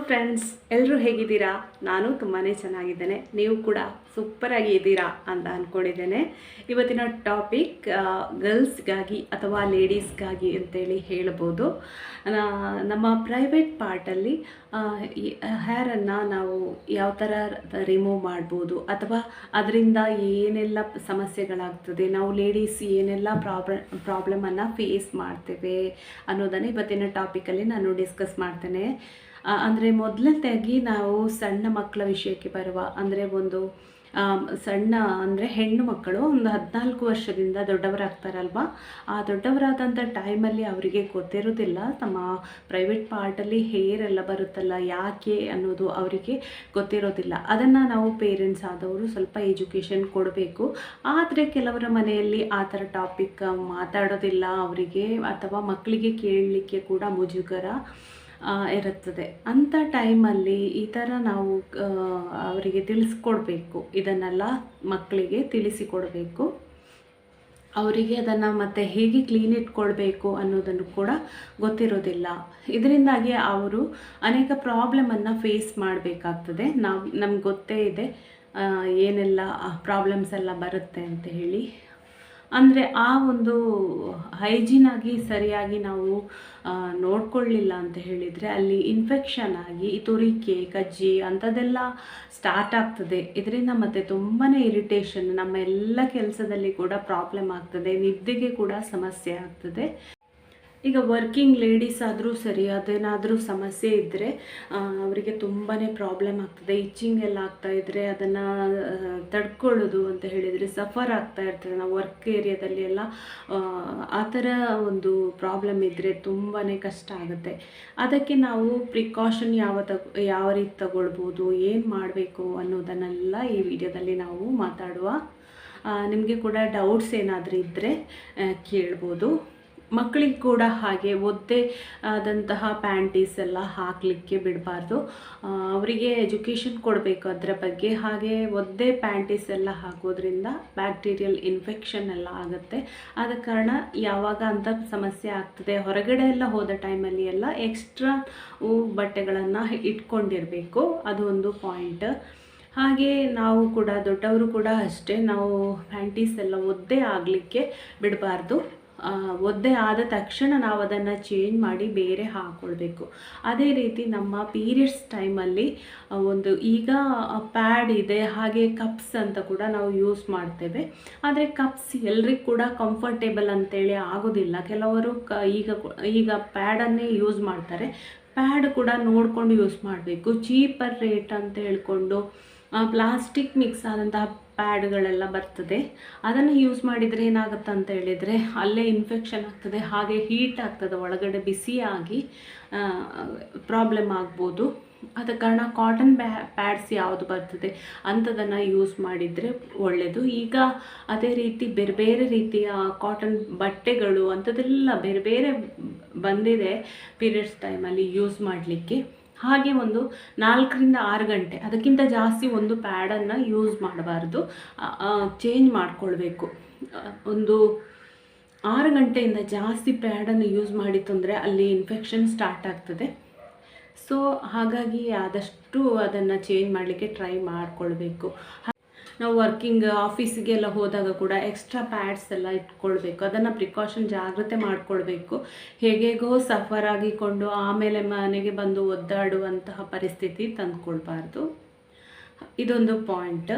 Friends, ಎಲ್ಲರೂ ಹೇಗಿದ್ದೀರಾ? ನಾನು ತುಂಬಾ ಚೆನ್ನಾಗಿದ್ದೇನೆ. ನೀವು ಕೂಡ ಸೂಪರಾಗಿ ಇದ್ದೀರಾ ಅಂತ ಅಂದ್ಕೊಂಡಿದ್ದೇನೆ. ಇವತ್ತಿನ ಟಾಪಿಕ್ ಗರ್ಲ್ಸ್ಗಾಗಿ ಅಥವಾ ಲೇಡೀಸ್ಗಾಗಿ ಅಂತೇಳಿ ಹೇಳ್ಬೋದು. ನಮ್ಮ ಪ್ರೈವೇಟ್ ಪಾರ್ಟಲ್ಲಿ ಹೇರನ್ನು ನಾವು ಯಾವ ಥರ ರಿಮೂವ್ ಮಾಡ್ಬೋದು ಅಥವಾ ಅದರಿಂದ ಏನೆಲ್ಲ ಸಮಸ್ಯೆಗಳಾಗ್ತದೆ, ನಾವು ಲೇಡೀಸ್ ಏನೆಲ್ಲ ಪ್ರಾಬ್ಲಮನ್ನು ಫೇಸ್ ಮಾಡ್ತೇವೆ ಅನ್ನೋದನ್ನು ಇವತ್ತಿನ ಟಾಪಿಕಲ್ಲಿ ನಾನು ಡಿಸ್ಕಸ್ ಮಾಡ್ತೇನೆ. ಅಂದರೆ ಮೊದಲನೇದಾಗಿ ನಾವು ಸಣ್ಣ ಮಕ್ಕಳ ವಿಷಯಕ್ಕೆ ಬರುವ, ಅಂದರೆ ಒಂದು ಸಣ್ಣ ಅಂದರೆ ಹೆಣ್ಣು ಮಕ್ಕಳು ಒಂದು 14 ವರ್ಷದಿಂದ ದೊಡ್ಡವರಾಗ್ತಾರಲ್ವ, ಆ ದೊಡ್ಡವರಾದಂಥ ಟೈಮಲ್ಲಿ ಅವರಿಗೆ ಗೊತ್ತಿರೋದಿಲ್ಲ ನಮ್ಮ ಪ್ರೈವೇಟ್ ಪಾರ್ಟಲ್ಲಿ ಹೇರ್ ಎಲ್ಲ ಬರುತ್ತಲ್ಲ ಯಾಕೆ ಅನ್ನೋದು ಅವರಿಗೆ ಗೊತ್ತಿರೋದಿಲ್ಲ. ಅದನ್ನು ನಾವು ಪೇರೆಂಟ್ಸ್ ಆದವರು ಸ್ವಲ್ಪ ಎಜುಕೇಷನ್ ಕೊಡಬೇಕು. ಆದರೆ ಕೆಲವರ ಮನೆಯಲ್ಲಿ ಆ ಥರ ಟಾಪಿಕ್ ಮಾತಾಡೋದಿಲ್ಲ ಅವರಿಗೆ, ಅಥವಾ ಮಕ್ಕಳಿಗೆ ಕೇಳಲಿಕ್ಕೆ ಕೂಡ ಮುಜುಗರ ಇರುತ್ತದೆ. ಅಂಥ ಟೈಮಲ್ಲಿ ಈ ಥರ ನಾವು ಅವರಿಗೆ ತಿಳಿಸ್ಕೊಡ್ಬೇಕು, ಇದನ್ನೆಲ್ಲ ಮಕ್ಕಳಿಗೆ ತಿಳಿಸಿಕೊಡಬೇಕು. ಅವರಿಗೆ ಅದನ್ನು ಮತ್ತೆ ಹೇಗೆ ಕ್ಲೀನ್ ಇಟ್ಕೊಳ್ಬೇಕು ಅನ್ನೋದನ್ನು ಕೂಡ ಗೊತ್ತಿರೋದಿಲ್ಲ. ಇದರಿಂದಾಗಿ ಅವರು ಅನೇಕ ಪ್ರಾಬ್ಲಮನ್ನು ಫೇಸ್ ಮಾಡಬೇಕಾಗ್ತದೆ. ನಮ್ಗೆ ಗೊತ್ತೇ ಇದೆ ಏನೆಲ್ಲ ಪ್ರಾಬ್ಲಮ್ಸ್ ಎಲ್ಲ ಬರುತ್ತೆ ಅಂತ ಹೇಳಿ. ಅಂದರೆ ಆ ಒಂದು ಹೈಜೀನಾಗಿ ಸರಿಯಾಗಿ ನಾವು ನೋಡ್ಕೊಳ್ಳಿಲ್ಲ ಅಂತ ಹೇಳಿದರೆ ಅಲ್ಲಿ ಇನ್ಫೆಕ್ಷನ್ ಆಗಿ ತುರಿಕೆ, ಕಜ್ಜಿ ಅಂಥದ್ದೆಲ್ಲ ಸ್ಟಾರ್ಟ್ ಆಗ್ತದೆ. ಇದರಿಂದ ಮತ್ತು ತುಂಬಾ ಇರಿಟೇಷನ್, ನಮ್ಮ ಎಲ್ಲ ಕೆಲಸದಲ್ಲಿ ಕೂಡ ಪ್ರಾಬ್ಲಮ್ ಆಗ್ತದೆ, ನಿದ್ದೆಗೆ ಕೂಡ ಸಮಸ್ಯೆ ಆಗ್ತದೆ. ಈಗ ವರ್ಕಿಂಗ್ ಲೇಡೀಸ್ ಆದರೂ ಸರಿ, ಅದೇನಾದರೂ ಸಮಸ್ಯೆ ಇದ್ದರೆ ಅವರಿಗೆ ತುಂಬಾ ಪ್ರಾಬ್ಲಮ್ ಆಗ್ತದೆ. ಇಚ್ಚಿಂಗ್ ಎಲ್ಲ ಆಗ್ತಾಯಿದ್ರೆ ಅದನ್ನು ತಡ್ಕೊಳ್ಳೋದು ಅಂತ ಹೇಳಿದರೆ ಸಫರ್ ಆಗ್ತಾ ಇರ್ತದೆ. ನಾವು ವರ್ಕ್ ಏರಿಯಾದಲ್ಲಿ ಎಲ್ಲ ಆ ಥರ ಒಂದು ಪ್ರಾಬ್ಲಮ್ ಇದ್ದರೆ ತುಂಬಾ ಕಷ್ಟ ಆಗುತ್ತೆ. ಅದಕ್ಕೆ ನಾವು ಪ್ರಿಕಾಷನ್ ಯಾವ ರೀತಿ ತಗೊಳ್ಬೋದು, ಏನು ಮಾಡಬೇಕು ಅನ್ನೋದನ್ನೆಲ್ಲ ಈ ವಿಡಿಯೋದಲ್ಲಿ ನಾವು ಮಾತಾಡುವ. ನಿಮಗೆ ಕೂಡ ಡೌಟ್ಸ್ ಏನಾದರೂ ಇದ್ದರೆ ಕೇಳ್ಬೋದು. ಮಕ್ಕಳಿಗೆ ಕೂಡ ಹಾಗೆ ಒದ್ದೆ ಆದಂತಹ ಪ್ಯಾಂಟೀಸ್ ಎಲ್ಲ ಹಾಕಲಿಕ್ಕೆ ಬಿಡಬಾರ್ದು. ಅವರಿಗೆ ಎಜುಕೇಷನ್ ಕೊಡಬೇಕು ಅದರ ಬಗ್ಗೆ. ಹಾಗೆ ಒದ್ದೆ ಪ್ಯಾಂಟೀಸ್ ಎಲ್ಲ ಹಾಕೋದ್ರಿಂದ ಬ್ಯಾಕ್ಟೀರಿಯಲ್ ಇನ್ಫೆಕ್ಷನ್ ಎಲ್ಲ ಆಗುತ್ತೆ. ಆದ ಕಾರಣ ಯಾವಾಗ ಅಂಥ ಸಮಸ್ಯೆ ಆಗ್ತದೆ, ಹೊರಗಡೆ ಎಲ್ಲ ಹೋದ ಟೈಮಲ್ಲಿ ಎಲ್ಲ ಎಕ್ಸ್ಟ್ರಾ ಬಟ್ಟೆಗಳನ್ನು ಇಟ್ಕೊಂಡಿರಬೇಕು, ಅದು ಒಂದು ಪಾಯಿಂಟ್. ಹಾಗೆ ನಾವು ಕೂಡ ದೊಡ್ಡವರು ಕೂಡ ಅಷ್ಟೇ, ನಾವು ಪ್ಯಾಂಟೀಸ್ ಎಲ್ಲ ಒದ್ದೆ ಆಗಲಿಕ್ಕೆ ಬಿಡಬಾರ್ದು. ಒದ್ದೆ ಆದ ತಕ್ಷಣ ನಾವು ಅದನ್ನು ಚೇಂಜ್ ಮಾಡಿ ಬೇರೆ ಹಾಕ್ಕೊಳ್ಬೇಕು. ಅದೇ ರೀತಿ ನಮ್ಮ ಪೀರಿಯಡ್ಸ್ ಟೈಮಲ್ಲಿ ಒಂದು ಈಗ ಪ್ಯಾಡ್ ಇದೆ, ಹಾಗೆ ಕಪ್ಸ್ ಅಂತ ಕೂಡ ನಾವು ಯೂಸ್ ಮಾಡ್ತೇವೆ. ಆದರೆ ಕಪ್ಸ್ ಎಲ್ರಿಗೂ ಕೂಡ ಕಂಫರ್ಟೇಬಲ್ ಅಂತೇಳಿ ಆಗೋದಿಲ್ಲ. ಕೆಲವರು ಈಗ ಪ್ಯಾಡನ್ನೇ ಯೂಸ್ ಮಾಡ್ತಾರೆ. ಪ್ಯಾಡ್ ಕೂಡ ನೋಡಿಕೊಂಡು ಯೂಸ್ ಮಾಡಬೇಕು. ಚೀಪರ್ ರೇಟ್ ಅಂತ ಹೇಳ್ಕೊಂಡು ಪ್ಲಾಸ್ಟಿಕ್ ಮಿಕ್ಸ್ ಆದಂತಹ ಪ್ಯಾಡ್ಗಳೆಲ್ಲ ಬರ್ತದೆ. ಅದನ್ನು ಯೂಸ್ ಮಾಡಿದರೆ ಏನಾಗುತ್ತೆ ಅಂತ ಹೇಳಿದರೆ ಅಲ್ಲೇ ಇನ್ಫೆಕ್ಷನ್ ಆಗ್ತದೆ, ಹಾಗೆ ಹೀಟ್ ಆಗ್ತದೆ, ಒಳಗಡೆ ಬಿಸಿಯಾಗಿ ಪ್ರಾಬ್ಲಮ್ ಆಗ್ಬೋದು. ಆದ ಕಾರಣ ಕಾಟನ್ ಪ್ಯಾಡ್ಸ್ ಯಾವುದು ಬರ್ತದೆ ಅಂಥದನ್ನು ಯೂಸ್ ಮಾಡಿದರೆ ಒಳ್ಳೆಯದು. ಈಗ ಅದೇ ರೀತಿ ಬೇರೆ ಬೇರೆ ರೀತಿಯ ಕಾಟನ್ ಬಟ್ಟೆಗಳು ಅಂಥದ್ದೆಲ್ಲ ಬೇರೆ ಬೇರೆ ಬಂದಿದೆ ಪೀರಿಯಡ್ಸ್ ಟೈಮಲ್ಲಿ ಯೂಸ್ ಮಾಡಲಿಕ್ಕೆ. ಹಾಗೆ ಒಂದು 4 ರಿಂದ 6 ಗಂಟೆ, ಅದಕ್ಕಿಂತ ಜಾಸ್ತಿ ಒಂದು ಪ್ಯಾಡನ್ನು ಯೂಸ್ ಮಾಡಬಾರ್ದು, ಚೇಂಜ್ ಮಾಡಿಕೊಳ್ಬೇಕು. ಒಂದು 6 ಗಂಟೆಯಿಂದ ಜಾಸ್ತಿ ಪ್ಯಾಡನ್ನು ಯೂಸ್ ಮಾಡಿತ್ತು ಅಂದರೆ ಅಲ್ಲಿ ಇನ್ಫೆಕ್ಷನ್ ಸ್ಟಾರ್ಟ್ ಆಗ್ತದೆ. ಸೊ ಹಾಗಾಗಿ ಆದಷ್ಟು ಅದನ್ನು ಚೇಂಜ್ ಮಾಡಲಿಕ್ಕೆ ಟ್ರೈ ಮಾಡಿಕೊಳ್ಬೇಕು. ನಾವು ವರ್ಕಿಂಗ್ ಆಫೀಸಿಗೆಲ್ಲ ಹೋದಾಗ ಕೂಡ ಎಕ್ಸ್ಟ್ರಾ ಪ್ಯಾಡ್ಸ್ ಎಲ್ಲ ಇಟ್ಕೊಳ್ಬೇಕು. ಅದನ್ನು ಪ್ರಿಕಾಷನ್ ಜಾಗ್ರತೆ ಮಾಡಿಕೊಳ್ಬೇಕು. ಹೇಗೇಗೋ ಸಫರ್ ಆಗಿಕೊಂಡು ಆಮೇಲೆ ಮನೆಗೆ ಬಂದು ಒದ್ದಾಡುವಂತಹ ಪರಿಸ್ಥಿತಿ ತಂದುಕೊಳ್ಬಾರ್ದು. ಇದೊಂದು ಪಾಯಿಂಟ್.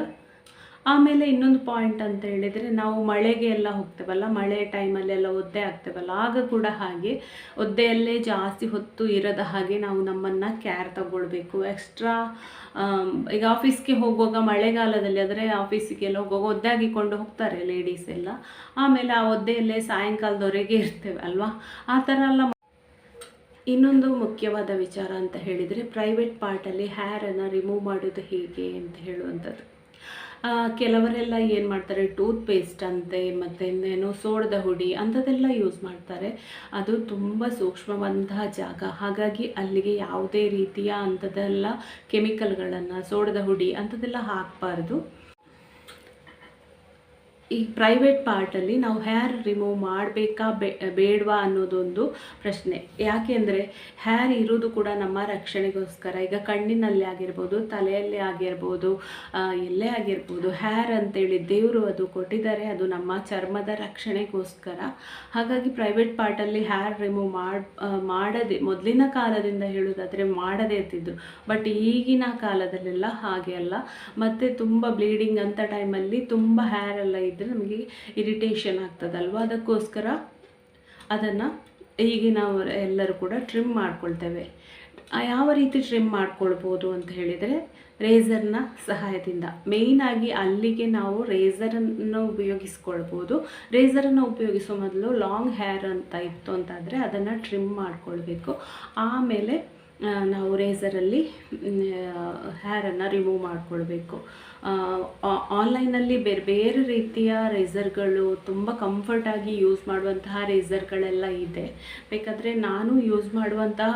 ಆಮೇಲೆ ಇನ್ನೊಂದು ಪಾಯಿಂಟ್ ಅಂತ ಹೇಳಿದರೆ, ನಾವು ಮಳೆಗೆ ಎಲ್ಲ ಹೋಗ್ತೇವಲ್ಲ, ಮಳೆ ಟೈಮಲ್ಲೆಲ್ಲ ಒದ್ದೆ ಆಗ್ತೇವಲ್ಲ, ಆಗ ಕೂಡ ಹಾಗೆ ಒದ್ದೆಯಲ್ಲೇ ಜಾಸ್ತಿ ಹೊತ್ತು ಇರದ ಹಾಗೆ ನಾವು ನಮ್ಮನ್ನು ಕೇರ್ ತಗೊಳ್ಬೇಕು. ಎಕ್ಸ್ಟ್ರಾ ಈಗ ಆಫೀಸ್ಗೆ ಹೋಗುವಾಗ ಮಳೆಗಾಲದಲ್ಲಿ ಆದರೆ ಆಫೀಸಿಗೆಲ್ಲ ಹೋಗುವಾಗ ಒದ್ದೆ ಆಗಿಕೊಂಡು ಹೋಗ್ತಾರೆ ಲೇಡೀಸ್ ಎಲ್ಲ. ಆಮೇಲೆ ಆ ಒದ್ದೆಯಲ್ಲೇ ಸಾಯಂಕಾಲದವರೆಗೆ ಇರ್ತೇವೆ ಅಲ್ವಾ, ಆ ಥರ ಎಲ್ಲ. ಇನ್ನೊಂದು ಮುಖ್ಯವಾದ ವಿಚಾರ ಅಂತ ಹೇಳಿದರೆ, ಪ್ರೈವೇಟ್ ಪಾರ್ಟಲ್ಲಿ ಹೇರನ್ನು ರಿಮೂವ್ ಮಾಡೋದು ಹೇಗೆ ಅಂತ ಹೇಳುವಂಥದ್ದು. ಕೆಲವರೆಲ್ಲ ಏನು ಮಾಡ್ತಾರೆ, ಟೂತ್ ಪೇಸ್ಟ್ ಅಂತೆ ಮತ್ತು ಇನ್ನೇನು ಸೋಡದ ಹುಡಿ ಅಂಥದ್ದೆಲ್ಲ ಯೂಸ್ ಮಾಡ್ತಾರೆ. ಅದು ತುಂಬ ಸೂಕ್ಷ್ಮವಂತಹ ಜಾಗ, ಹಾಗಾಗಿ ಅಲ್ಲಿಗೆ ಯಾವುದೇ ರೀತಿಯ ಅಂಥದ್ದೆಲ್ಲ ಕೆಮಿಕಲ್ಗಳನ್ನು, ಸೋಡದ ಹುಡಿ ಅಂಥದ್ದೆಲ್ಲ ಹಾಕಬಾರ್ದು. ಈ ಪ್ರೈವೇಟ್ ಪಾರ್ಟಲ್ಲಿ ನಾವು ಹೇರ್ ರಿಮೂವ್ ಮಾಡಬೇಕಾ ಬೇಡವಾ ಅನ್ನೋದೊಂದು ಪ್ರಶ್ನೆ. ಯಾಕೆಂದರೆ ಹೇರ್ ಇರೋದು ಕೂಡ ನಮ್ಮ ರಕ್ಷಣೆಗೋಸ್ಕರ. ಈಗ ಕಣ್ಣಿನಲ್ಲಿ ಆಗಿರ್ಬೋದು, ತಲೆಯಲ್ಲಿ ಆಗಿರ್ಬೋದು, ಎಲ್ಲೇ ಆಗಿರ್ಬೋದು, ಹೇರ್ ಅಂತೇಳಿ ದೇವರು ಅದು ಕೊಟ್ಟಿದ್ದಾರೆ. ಅದು ನಮ್ಮ ಚರ್ಮದ ರಕ್ಷಣೆಗೋಸ್ಕರ. ಹಾಗಾಗಿ ಪ್ರೈವೇಟ್ ಪಾರ್ಟಲ್ಲಿ ಹೇರ್ ರಿಮೂವ್ ಮಾಡದೆ, ಮೊದಲಿನ ಕಾಲದಿಂದ ಹೇಳೋದಾದರೆ ಮಾಡದೇ ಇರ್ತಿದ್ರು. ಬಟ್ ಈಗಿನ ಕಾಲದಲ್ಲೆಲ್ಲ ಹಾಗೆ ಅಲ್ಲ. ಮತ್ತು ತುಂಬ ಬ್ಲೀಡಿಂಗ್ ಅಂಥ ಟೈಮಲ್ಲಿ ತುಂಬ ಹೇರ್ ಎಲ್ಲ ಇದ್ದರೆ ನಮಗೆ ಇರಿಟೇಷನ್ ಆಗ್ತದಲ್ವ, ಅದಕ್ಕೋಸ್ಕರ ಅದನ್ನು ಈಗಿನವರು ಎಲ್ಲರೂ ಕೂಡ ಟ್ರಿಮ್ ಮಾಡ್ಕೊಳ್ತೇವೆ. ಯಾವ ರೀತಿ ಟ್ರಿಮ್ ಮಾಡ್ಕೊಳ್ಬೋದು ಅಂತ ಹೇಳಿದರೆ ರೇಸರ್ನ ಸಹಾಯದಿಂದ. ಮೇಯ್ನಾಗಿ ಅಲ್ಲಿಗೆ ನಾವು ರೇಸರನ್ನು ಉಪಯೋಗಿಸ್ಕೊಳ್ಬೋದು. ರೇಸರನ್ನು ಉಪಯೋಗಿಸೋ ಮೊದಲು ಲಾಂಗ್ ಹೇರ್ ಅಂತ ಇತ್ತು ಅಂತಾದರೆ ಅದನ್ನು ಟ್ರಿಮ್ ಮಾಡ್ಕೊಳ್ಬೇಕು. ಆಮೇಲೆ ನಾವು ರೇಸರಲ್ಲಿ ಹೇರನ್ನು ರಿಮೂವ್ ಮಾಡಿಕೊಳ್ಬೇಕು. ಆನ್ಲೈನಲ್ಲಿ ಬೇರೆ ಬೇರೆ ರೀತಿಯ ರೇಸರ್ಗಳು, ತುಂಬ ಕಂಫರ್ಟಾಗಿ ಯೂಸ್ ಮಾಡುವಂತಹ ರೇಸರ್ಗಳೆಲ್ಲ ಇದೆ. ಬೇಕಾದರೆ ನಾನು ಯೂಸ್ ಮಾಡುವಂತಹ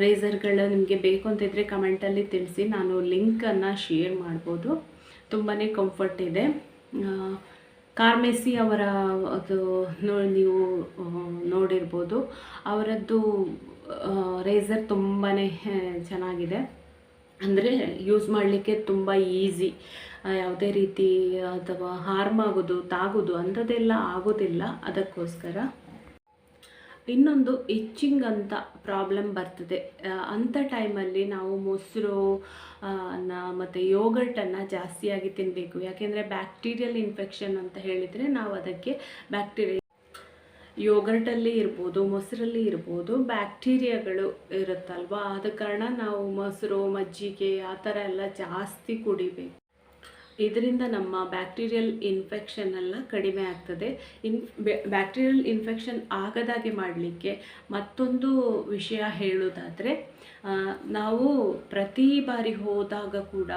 ರೇಸರ್ಗಳು ನಿಮಗೆ ಬೇಕು ಅಂತಿದ್ರೆ ಕಮೆಂಟಲ್ಲಿ ತಿಳಿಸಿ, ನಾನು ಲಿಂಕನ್ನು ಶೇರ್ ಮಾಡ್ಬೋದು. ತುಂಬಾ ಕಂಫರ್ಟ್ ಇದೆ. ಕಾರ್ಮೆಸಿ ಅವರ ಅದು ನೀವು ನೋಡಿರ್ಬೋದು, ಅವರದ್ದು ರೇಸರ್ ತುಂಬಾ ಚೆನ್ನಾಗಿದೆ. ಅಂದರೆ ಯೂಸ್ ಮಾಡಲಿಕ್ಕೆ ತುಂಬ ಈಸಿ. ಯಾವುದೇ ರೀತಿ ಅಥವಾ ಹಾರ್ಮ್ ಆಗೋದು, ತಾಗೋದು ಅಂಥದ್ದೆಲ್ಲ ಆಗೋದಿಲ್ಲ. ಅದಕ್ಕೋಸ್ಕರ ಇನ್ನೊಂದು ಇಚ್ಚಿಂಗ್ ಅಂತ ಪ್ರಾಬ್ಲಮ್ ಬರ್ತದೆ. ಅಂಥ ಟೈಮಲ್ಲಿ ನಾವು ಮೊಸರು ಮತ್ತು ಯೋಗರ್ಟನ್ನು ಜಾಸ್ತಿಯಾಗಿ ತಿನ್ನಬೇಕು. ಯಾಕೆಂದರೆ ಬ್ಯಾಕ್ಟೀರಿಯಲ್ ಇನ್ಫೆಕ್ಷನ್ ಅಂತ ಹೇಳಿದರೆ ನಾವು ಅದಕ್ಕೆ ಯೋಗರ್ಟಲ್ಲಿ ಇರ್ಬೋದು, ಮೊಸರಲ್ಲಿ ಇರ್ಬೋದು, ಬ್ಯಾಕ್ಟೀರಿಯಾಗಳು ಇರುತ್ತಲ್ವ. ಆದ ಕಾರಣ ನಾವು ಮೊಸರು, ಮಜ್ಜಿಗೆ ಆ ಥರ ಎಲ್ಲ ಜಾಸ್ತಿ ಕುಡಿಬೇಕು. ಇದರಿಂದ ನಮ್ಮ ಬ್ಯಾಕ್ಟೀರಿಯಲ್ ಇನ್ಫೆಕ್ಷನ್ ಎಲ್ಲ ಕಡಿಮೆ ಆಗ್ತದೆ. ಬ್ಯಾಕ್ಟೀರಿಯಲ್ ಇನ್ಫೆಕ್ಷನ್ ಆಗದಾಗೆ ಮಾಡಲಿಕ್ಕೆ ಮತ್ತೊಂದು ವಿಷಯ ಹೇಳೋದಾದರೆ, ನಾವು ಪ್ರತಿ ಬಾರಿ ಹೋದಾಗ ಕೂಡ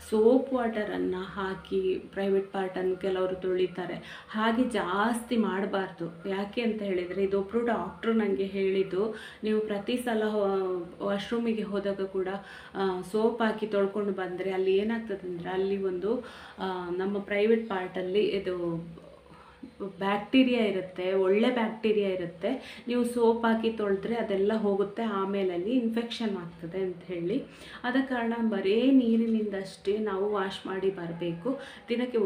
ಸೋಪ್ ವಾಟರನ್ನು ಹಾಕಿ ಪ್ರೈವೇಟ್ ಪಾರ್ಟನ್ನು ಕೆಲವರು ತೊಳಿತಾರೆ. ಹಾಗೆ ಜಾಸ್ತಿ ಮಾಡಬಾರ್ದು. ಯಾಕೆ ಅಂತ ಹೇಳಿದರೆ, ಇದೊಬ್ಬರು ಡಾಕ್ಟ್ರು ನನಗೆ ಹೇಳಿದ್ದು, ನೀವು ಪ್ರತಿ ಸಲ ವಾಶ್ರೂಮಿಗೆ ಹೋದಾಗ ಕೂಡ ಸೋಪ್ ಹಾಕಿ ತೊಳ್ಕೊಂಡು ಬಂದರೆ ಅಲ್ಲಿ ಏನಾಗ್ತದೆ ಅಂದರೆ, ಅಲ್ಲಿ ಒಂದು ನಮ್ಮ ಪ್ರೈವೇಟ್ ಪಾರ್ಟಲ್ಲಿ ಇದು ಬ್ಯಾಕ್ಟೀರಿಯಾ ಇರುತ್ತೆ, ಒಳ್ಳೆ ಬ್ಯಾಕ್ಟೀರಿಯಾ ಇರುತ್ತೆ. ನೀವು ಸೋಪ್ ಹಾಕಿ ತೊಳೆದ್ರೆ ಅದೆಲ್ಲ ಹೋಗುತ್ತೆ, ಆಮೇಲೆ ಅಲ್ಲಿ ಇನ್ಫೆಕ್ಷನ್ ಆಗ್ತದೆ ಅಂತ ಹೇಳಿ. ಆದ ಕಾರಣ ಬರೀ ನೀರಿನಿಂದಷ್ಟೇ ನಾವು ವಾಶ್ ಮಾಡಿ ಬರಬೇಕು. ದಿನಕ್ಕೆ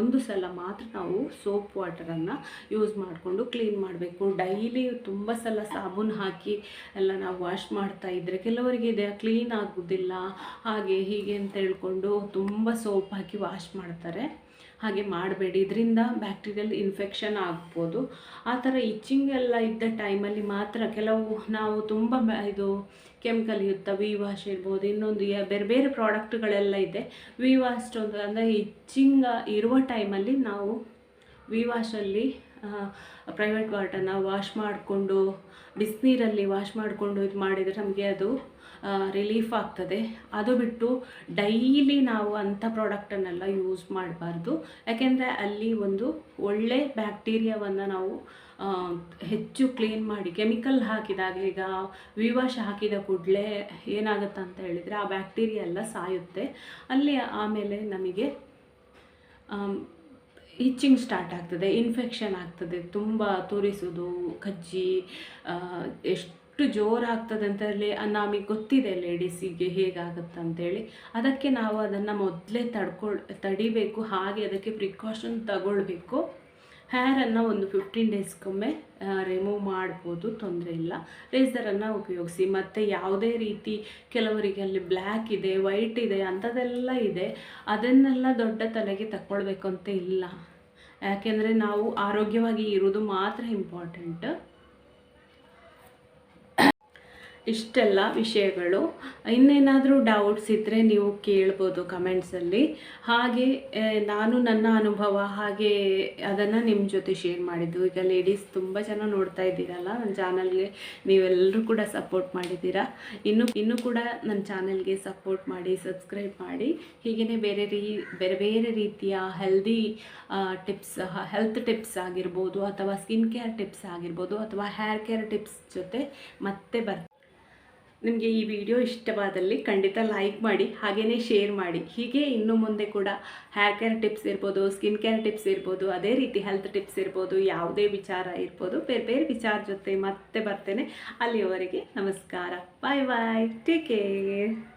ಒಂದು ಸಲ ಮಾತ್ರ ನಾವು ಸೋಪ್ ವಾಟರನ್ನು ಯೂಸ್ ಮಾಡಿಕೊಂಡು ಕ್ಲೀನ್ ಮಾಡಬೇಕು. ಡೈಲಿ ತುಂಬ ಸಲ ಸಾಬೂನು ಹಾಕಿ ಎಲ್ಲ ನಾವು ವಾಶ್ ಮಾಡ್ತಾ ಇದ್ದರೆ ಕೆಲವರಿಗೆ ಇದೆ ಕ್ಲೀನ್ ಆಗೋದಿಲ್ಲ, ಹಾಗೆ ಹೀಗೆ ಅಂತ ಹೇಳ್ಕೊಂಡು ತುಂಬ ಸೋಪ್ ಹಾಕಿ ವಾಶ್ ಮಾಡ್ತಾರೆ. ಹಾಗೆ ಮಾಡಬೇಡಿ, ಇದರಿಂದ ಬ್ಯಾಕ್ಟೀರಿಯಲ್ ಇನ್ಫೆಕ್ಷನ್ ಆಗ್ಬೋದು. ಆ ಥರ ಇಚ್ಚಿಂಗ್ ಎಲ್ಲ ಇದ್ದ ಟೈಮಲ್ಲಿ ಮಾತ್ರ ನಾವು ತುಂಬ ಇದು ಕೆಮಿಕಲ್ ಯುಕ್ತ ವಿ ವಾಶ್ ಇರ್ಬೋದು, ಇನ್ನೊಂದು ಬೇರೆ ಬೇರೆ ಪ್ರಾಡಕ್ಟ್ಗಳೆಲ್ಲ ಇದೆ. ವಿ ವಾಶ್ ಅಂದರೆ ಇಚ್ಚಿಂಗ್ ಇರುವ ಟೈಮಲ್ಲಿ ನಾವು ವಿ ವಾಶಲ್ಲಿ ಪ್ರೈವೇಟ್ ವಾಟರ್ನ ವಾಶ್ ಮಾಡಿಕೊಂಡು ಬಿಸಿನೀರಲ್ಲಿ ವಾಶ್ ಮಾಡಿಕೊಂಡು ಇದು ಮಾಡಿದರೆ ನಮಗೆ ಅದು ರಿಲೀಫ್ ಆಗ್ತದೆ. ಅದು ಬಿಟ್ಟು ಡೈಲಿ ನಾವು ಅಂಥ ಪ್ರಾಡಕ್ಟನ್ನೆಲ್ಲ ಯೂಸ್ ಮಾಡಬಾರ್ದು. ಯಾಕೆಂದರೆ ಅಲ್ಲಿ ಒಂದು ಒಳ್ಳೆ ಬ್ಯಾಕ್ಟೀರಿಯಾವನ್ನು ನಾವು ಹೆಚ್ಚು ಕ್ಲೀನ್ ಮಾಡಿ ಕೆಮಿಕಲ್ ಹಾಕಿದಾಗ, ಈಗ ವಿ ವಾಶ್ ಹಾಕಿದ ಕೂಡಲೇ ಏನಾಗುತ್ತೆ ಅಂತ ಹೇಳಿದರೆ ಆ ಬ್ಯಾಕ್ಟೀರಿಯಾ ಎಲ್ಲ ಸಾಯುತ್ತೆ. ಅಲ್ಲಿ ಆಮೇಲೆ ನಮಗೆ ಇಚ್ಚಿಂಗ್ ಸ್ಟಾರ್ಟ್ ಆಗ್ತದೆ, ಇನ್ಫೆಕ್ಷನ್ ಆಗ್ತದೆ, ತುಂಬ ತುರಿಸೋದು, ಕಜ್ಜಿ ಎಷ್ಟು ಜೋರಾಗ್ತದೆ ಅಂತ ಹೇಳಿ ನಮಗೆ ಗೊತ್ತಿದೆ ಲೇಡೀಸಿಗೆ ಹೇಗಾಗುತ್ತೆ ಅಂತೇಳಿ. ಅದಕ್ಕೆ ನಾವು ಅದನ್ನು ಮೊದಲೇ ತಡಿಬೇಕು. ಹಾಗೆ ಅದಕ್ಕೆ ಪ್ರಿಕಾಷನ್ ತಗೊಳ್ಬೇಕು. ಹೇರನ್ನು ಒಂದು 15 ಡೇಸ್ಗೊಮ್ಮೆ ರಿಮೂವ್ ಮಾಡ್ಬೋದು, ತೊಂದರೆ ಇಲ್ಲ. ರೇಸರನ್ನು ಉಪಯೋಗಿಸಿ. ಮತ್ತು ಯಾವುದೇ ರೀತಿ ಕೆಲವರಿಗೆ ಅಲ್ಲಿ ಬ್ಲ್ಯಾಕ್ ಇದೆ, ವೈಟ್ ಇದೆ, ಅಂಥದ್ದೆಲ್ಲ ಇದೆ. ಅದನ್ನೆಲ್ಲ ದೊಡ್ಡ ತಲೆಗೆ ತಗೊಳ್ಬೇಕು ಅಂತ ಇಲ್ಲ. ಯಾಕೆಂದರೆ ನಾವು ಆರೋಗ್ಯವಾಗಿ ಇರೋದು ಮಾತ್ರ ಇಂಪಾರ್ಟೆಂಟ್. ಇಷ್ಟೆಲ್ಲ ವಿಷಯಗಳು. ಇನ್ನೇನಾದರೂ ಡೌಟ್ಸ್ ಇದ್ದರೆ ನೀವು ಕೇಳ್ಬೋದು ಕಮೆಂಟ್ಸಲ್ಲಿ. ಹಾಗೆ ನಾನು ನನ್ನ ಅನುಭವ ಹಾಗೆ ಅದನ್ನು ನಿಮ್ಮ ಜೊತೆ ಶೇರ್ ಮಾಡಿದ್ದು. ಈಗ ಲೇಡೀಸ್ ತುಂಬ ಜನ ನೋಡ್ತಾ ಇದ್ದೀರಲ್ಲ ನನ್ನ ಚಾನಲ್ಗೆ, ನೀವೆಲ್ಲರೂ ಕೂಡ ಸಪೋರ್ಟ್ ಮಾಡಿದ್ದೀರಾ. ಇನ್ನೂ ಕೂಡ ನನ್ನ ಚಾನಲ್ಗೆ ಸಪೋರ್ಟ್ ಮಾಡಿ, ಸಬ್ಸ್ಕ್ರೈಬ್ ಮಾಡಿ. ಹೀಗೇ ಬೇರೆ ಬೇರೆ ರೀತಿಯ ಹೆಲ್ತ್ ಟಿಪ್ಸ್ ಆಗಿರ್ಬೋದು, ಅಥವಾ ಸ್ಕಿನ್ ಕೇರ್ ಟಿಪ್ಸ್ ಆಗಿರ್ಬೋದು, ಅಥವಾ ಹೇರ್ ಕೇರ್ ಟಿಪ್ಸ್ ಜೊತೆ ಮತ್ತೆ ನಿಮಗೆ ಈ ವಿಡಿಯೋ ಇಷ್ಟವಾದಲ್ಲಿ ಖಂಡಿತ ಲೈಕ್ ಮಾಡಿ, ಹಾಗೆಯೇ ಶೇರ್ ಮಾಡಿ. ಹೀಗೆ ಇನ್ನು ಮುಂದೆ ಕೂಡ ಹೇರ್ ಕೇರ್ ಟಿಪ್ಸ್ ಇರ್ಬೋದು, ಸ್ಕಿನ್ ಕೇರ್ ಟಿಪ್ಸ್ ಇರ್ಬೋದು, ಅದೇ ರೀತಿ ಹೆಲ್ತ್ ಟಿಪ್ಸ್ ಇರ್ಬೋದು, ಯಾವುದೇ ವಿಚಾರ ಇರ್ಬೋದು, ಬೇರೆ ಬೇರೆ ವಿಚಾರ ಜೊತೆ ಮತ್ತೆ ಬರ್ತೇನೆ. ಅಲ್ಲಿಯವರೆಗೆ ನಮಸ್ಕಾರ. ಬಾಯ್ ಬಾಯ್, ಟೇಕ್ ಕೇರ್.